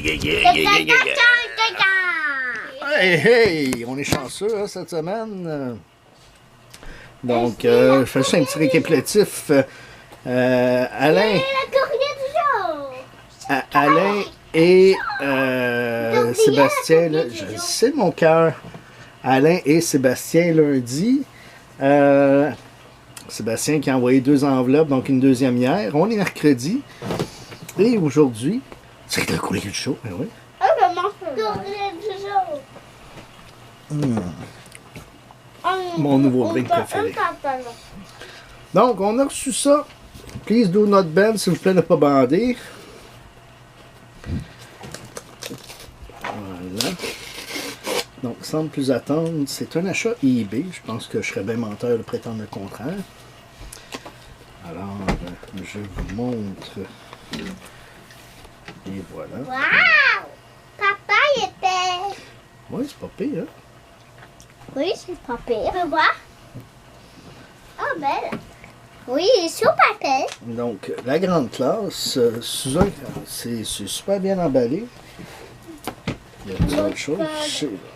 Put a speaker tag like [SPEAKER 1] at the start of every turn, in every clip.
[SPEAKER 1] Hey, hey! On est chanceux hein, cette semaine. Donc, je fais juste un petit récapitulatif. Alain et Sébastien, là, je sais mon cœur. Alain et Sébastien lundi. Sébastien qui a envoyé 2 enveloppes, donc une deuxième hier. On est mercredi. Et aujourd'hui, c'est le courrier du show, ben oui. Mon nouveau drink préféré. Donc, on a reçu ça. Please do not bend, s'il vous plaît, ne pas bander. Voilà. Donc, sans plus attendre, c'est un achat eBay. Je pense que je serais bien menteur de prétendre le contraire. Alors, je vous montre. Et voilà.
[SPEAKER 2] Wow! Papa, il était...
[SPEAKER 1] Oui, c'est pas pire, hein?
[SPEAKER 2] Oui, c'est pas pire. Tu peux voir? Oh, belle. Oui, il est super belle.
[SPEAKER 1] Donc, la grande classe, sous un... c'est super bien emballé. Il y a autre chose?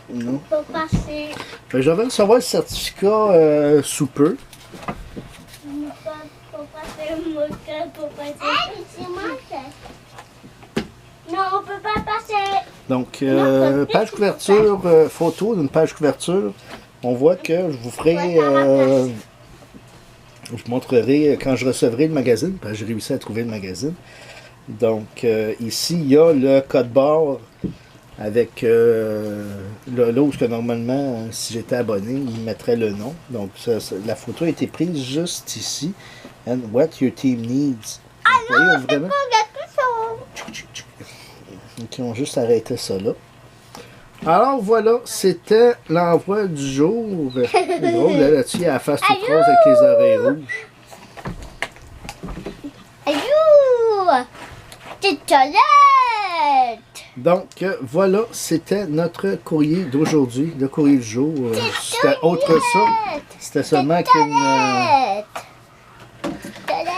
[SPEAKER 1] Non.
[SPEAKER 2] On peut passer...
[SPEAKER 1] Je vais recevoir le certificat sous peu.
[SPEAKER 2] On peut passer le moteur pour passer... Hey, c'est moi, non, on peut pas passer.
[SPEAKER 1] Donc, page couverture, photo d'une page couverture. On voit que je vous ferai... je vous montrerai quand je recevrai le magazine, parce que j'ai réussi à trouver le magazine. Donc, ici, il y a le code barre avec là où que normalement, si j'étais abonné, il mettrait le nom. Donc, la photo a été prise juste ici. And what your team needs.
[SPEAKER 2] Ah non, c'est pas quelque chose.
[SPEAKER 1] Donc, ils ont juste arrêté ça là. Alors voilà, c'était l'envoi du jour. C'est drôle, là-dessus, il y a la face toute rose avec les oreilles rouges.
[SPEAKER 2] Ayou! C'est toilette!
[SPEAKER 1] Donc voilà, c'était notre courrier d'aujourd'hui, le courrier du jour. C'était autre que ça. C'était seulement qu'une...
[SPEAKER 2] Toilette!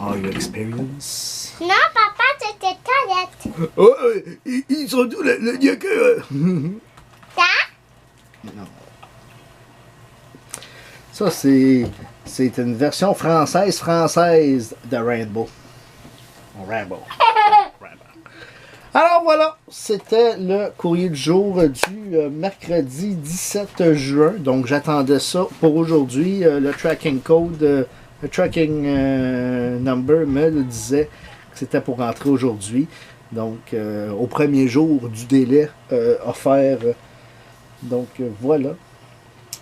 [SPEAKER 1] Oh, your experience.
[SPEAKER 2] Non, papa, c'était toilette.
[SPEAKER 1] Oh, ils sont tous le diaqueur.
[SPEAKER 2] Ça?
[SPEAKER 1] Non. Ça, c'est une version française de Rainbow. Rainbow. Alors voilà, c'était le courrier du jour du mercredi 17 juin. Donc j'attendais ça pour aujourd'hui. Le tracking code, le tracking number me le disait que c'était pour rentrer aujourd'hui. Donc au premier jour du délai offert. Donc voilà.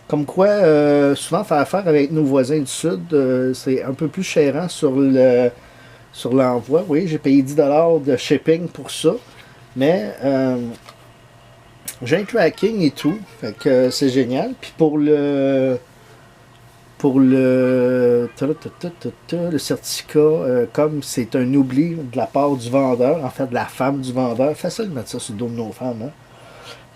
[SPEAKER 1] Comme quoi, souvent faire affaire avec nos voisins du Sud, c'est un peu plus chérant sur l'envoi. Oui, j'ai payé 10$ de shipping pour ça. Mais j'ai un tracking et tout. Fait que c'est génial. Puis pour le certificat, comme c'est un oubli de la part du vendeur, en fait de la femme du vendeur, facile de mettre ça sur le dos de nos femmes. Hein?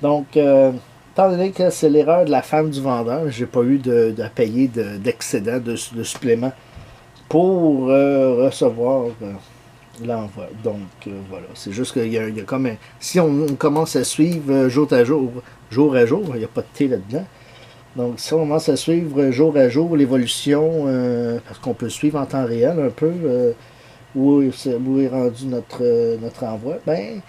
[SPEAKER 1] Donc, étant donné que c'est l'erreur de la femme du vendeur, j'ai pas eu à payer d'excédent, de supplément pour recevoir l'envoi. Donc voilà, c'est juste qu'il y a comme un... Si on commence à suivre jour à jour, il n'y a pas de thé là-dedans. Donc si on commence à suivre jour à jour l'évolution, parce qu'on peut suivre en temps réel un peu où est rendu notre envoi, ben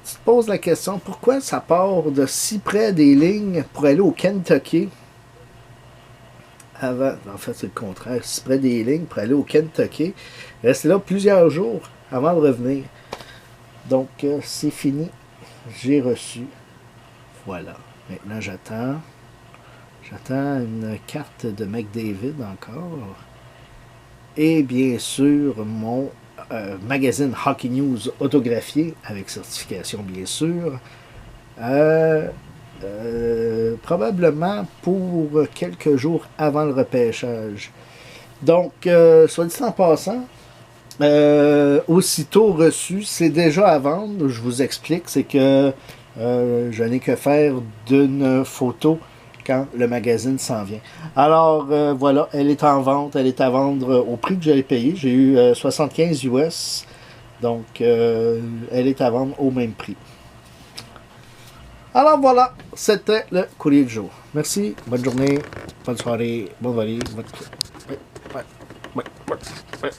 [SPEAKER 1] tu te poses la question, pourquoi ça part de si près des lignes pour aller au Kentucky avant, en fait c'est le contraire, si près des lignes pour aller au Kentucky, rester là plusieurs jours avant de revenir. Donc c'est fini, j'ai reçu, voilà, maintenant j'attends une carte de McDavid encore, et bien sûr mon magazine Hockey News autographié avec certification bien sûr, probablement pour quelques jours avant le repêchage. Donc, soit dit en passant, aussitôt reçu, c'est déjà à vendre. Je vous explique, c'est que je n'ai que faire d'une photo quand le magazine s'en vient. Alors, voilà, elle est en vente. Elle est à vendre au prix que j'avais payé. J'ai eu 75 US Donc, elle est à vendre au même prix. Alors voilà, c'était le courrier du jour. Merci, bonne journée, bonne soirée, bonne valise. Ouais, ouais, ouais, ouais.